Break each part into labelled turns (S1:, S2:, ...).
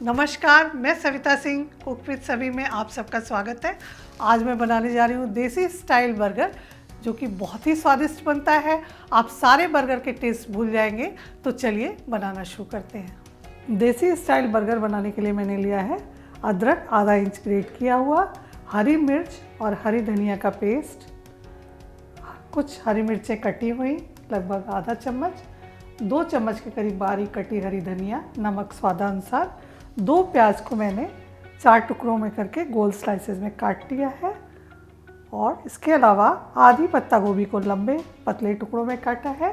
S1: नमस्कार, मैं Savita Singh cook with सभी में आप सबका स्वागत है। आज मैं बनाने जा रही हूँ देसी स्टाइल बर्गर, जो कि बहुत ही स्वादिष्ट बनता है। आप सारे बर्गर के टेस्ट भूल जाएंगे। तो चलिए बनाना शुरू करते हैं। देसी स्टाइल बर्गर बनाने के लिए मैंने लिया है अदरक आधा इंच ग्रेट किया हुआ, हरी मिर्च और हरी धनिया का पेस्ट, कुछ हरी मिर्चें कटी हुई लगभग आधा चम्मच, 2 चम्मच के करीब बारीक कटी हरी धनिया, नमक स्वादानुसार, 2 प्याज को मैंने 4 टुकड़ों में करके गोल स्लाइसेस में काट लिया है और इसके अलावा आधी पत्ता गोभी को लंबे पतले टुकड़ों में काटा है।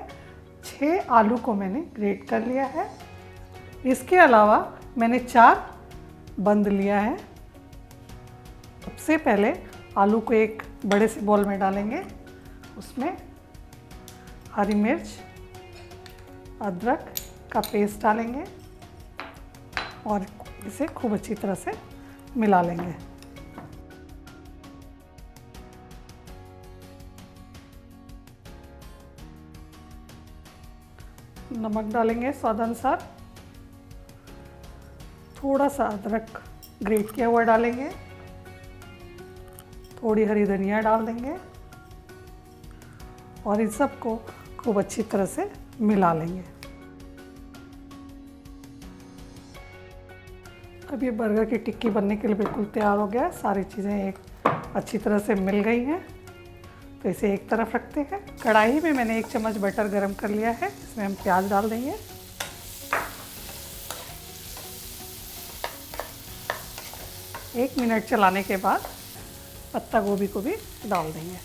S1: 6 आलू को मैंने ग्रेट कर लिया है। इसके अलावा मैंने 4 बंद लिया है। सबसे पहले आलू को एक बड़े से बॉल में डालेंगे, उसमें हरी मिर्च, अदरक का पेस्ट डालेंगे और इसे खूब अच्छी तरह से मिला लेंगे। नमक डालेंगे स्वादानुसार, थोड़ा सा अदरक ग्रेट किया हुआ डालेंगे, थोड़ी हरी धनिया डाल देंगे और इन सबको खूब अच्छी तरह से मिला लेंगे। अब ये बर्गर की टिक्की बनने के लिए बिल्कुल तैयार हो गया है। सारी चीज़ें एक अच्छी तरह से मिल गई हैं, तो इसे एक तरफ रखते हैं। कढ़ाई में मैंने 1 चम्मच बटर गरम कर लिया है, इसमें हम प्याज डाल देंगे। एक मिनट चलाने के बाद पत्ता गोभी को भी डाल देंगे।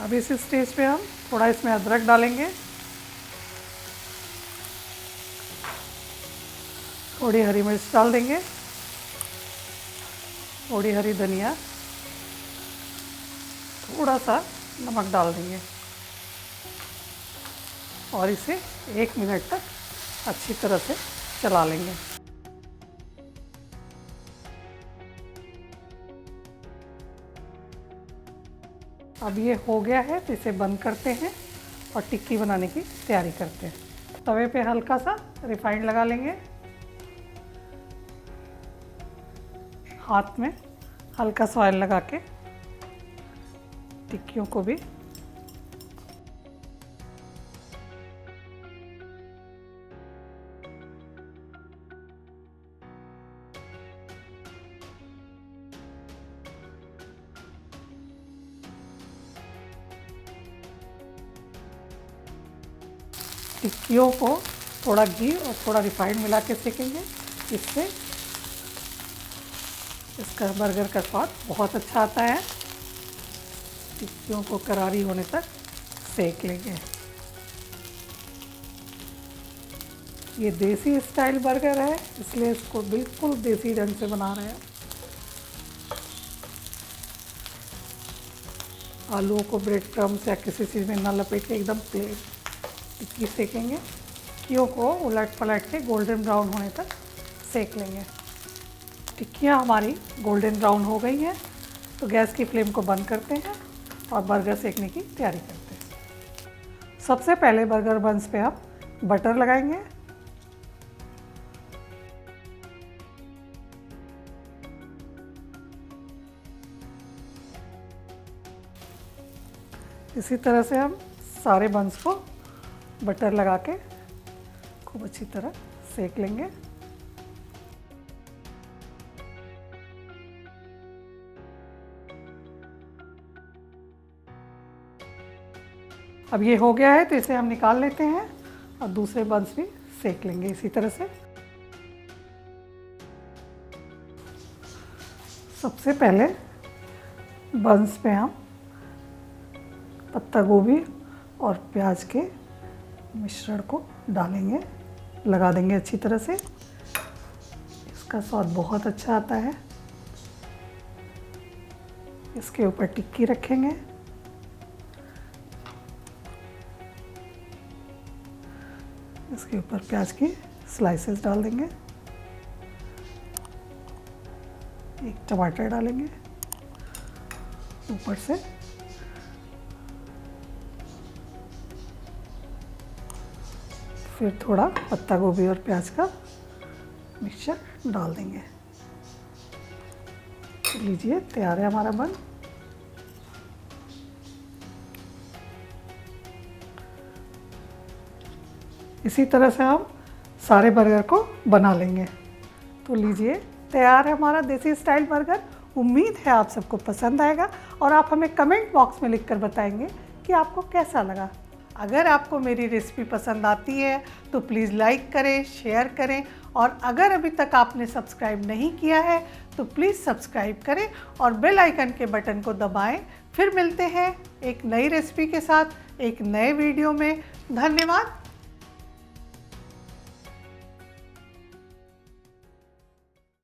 S1: अब इस स्टेज पे हम थोड़ा इसमें अदरक डालेंगे, थोड़ी हरी मिर्च डाल देंगे, थोड़ी हरी धनिया, थोड़ा सा नमक डाल देंगे और इसे 1 मिनट तक अच्छी तरह से चला लेंगे। अब ये हो गया है, तो इसे बंद करते हैं और टिक्की बनाने की तैयारी करते हैं। तवे पे हल्का सा रिफाइंड लगा लेंगे, हाथ में हल्का सा ऑयल लगा के टिक्कियों को भी टिक्कियों को थोड़ा घी और थोड़ा रिफाइंड मिला के सेकेंगे। इससे इसका बर्गर का स्वाद बहुत अच्छा आता है। टिक्कियों को करारी होने तक सेक लेंगे। ये देसी स्टाइल बर्गर है, इसलिए इसको बिल्कुल देसी ढंग से बना रहे हैं। आलूओं को ब्रेड क्रम्स या किसी चीज़ में ना लपेट के एकदम प्लेन टिक्की सेकेंगे। टिक्कियों को उलट पलट के गोल्डन ब्राउन होने तक सेक लेंगे। टिक्कियाँ हमारी गोल्डन ब्राउन हो गई हैं, तो गैस की फ्लेम को बंद करते हैं और बर्गर सेकने की तैयारी करते हैं। सबसे पहले बर्गर बंस पे आप बटर लगाएंगे। इसी तरह से हम सारे बंस को बटर लगा के खूब अच्छी तरह सेक लेंगे। अब ये हो गया है, तो इसे हम निकाल लेते हैं और दूसरे बंस भी सेक लेंगे इसी तरह से। सबसे पहले बंस पे हम पत्ता गोभी और प्याज के मिश्रण को डालेंगे, लगा देंगे अच्छी तरह से। इसका स्वाद बहुत अच्छा आता है। इसके ऊपर टिक्की रखेंगे, इसके ऊपर प्याज की स्लाइसेस डाल देंगे, 1 टमाटर डालेंगे, ऊपर से फिर थोड़ा पत्ता गोभी और प्याज का मिक्सचर डाल देंगे। तो लीजिए तैयार है हमारा बन। इसी तरह से हम सारे बर्गर को बना लेंगे। तो लीजिए तैयार है हमारा देसी स्टाइल बर्गर। उम्मीद है आप सबको पसंद आएगा और आप हमें कमेंट बॉक्स में लिखकर बताएंगे कि आपको कैसा लगा। अगर आपको मेरी रेसिपी पसंद आती है तो प्लीज़ लाइक करें, शेयर करें और अगर अभी तक आपने सब्सक्राइब नहीं किया है तो प्लीज़ सब्सक्राइब करें और बेल आइकन के बटन को दबाएं। फिर मिलते हैं एक नई रेसिपी के साथ एक नए वीडियो में। धन्यवाद।